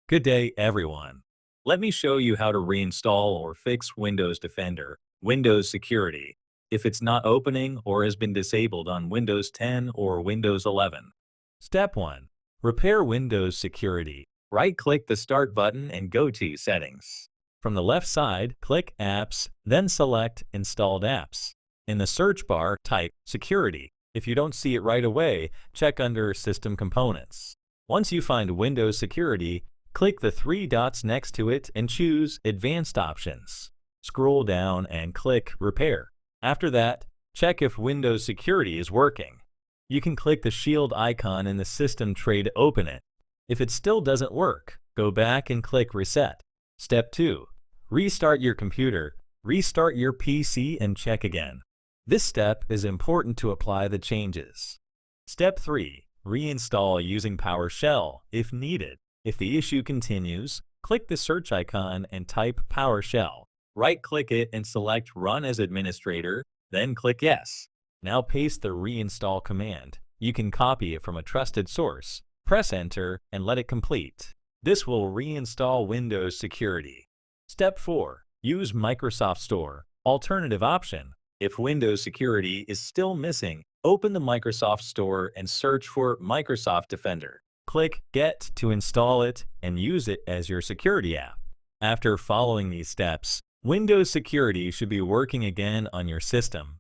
Good day, everyone. Let me show you how to reinstall or fix Windows Defender, Windows Security, if it's not opening or has been disabled on Windows 10 or Windows 11. Step 1. Repair Windows Security. Right-click the Start button and go to Settings. From the left side, click Apps, then select Installed Apps. In the search bar, type Security. If you don't see it right away, check under System Components. Once you find Windows Security, click the three dots next to it and choose Advanced Options. Scroll down and click Repair. After that, check if Windows Security is working. You can click the shield icon in the system tray to open it. If it still doesn't work, go back and click Reset. Step 2. Restart your computer. Restart your PC and check again. This step is important to apply the changes. Step 3. Reinstall using PowerShell if needed. If the issue continues, click the search icon and type PowerShell. Right-click it and select Run as Administrator, then click Yes. Now paste the reinstall command. You can copy it from a trusted source. Press Enter and let it complete. This will reinstall Windows Security. Step 4. Use Microsoft Store. Alternative option. If Windows Security is still missing, open the Microsoft Store and search for Microsoft Defender. Click Get to install it and use it as your security app. After following these steps, Windows Security should be working again on your system.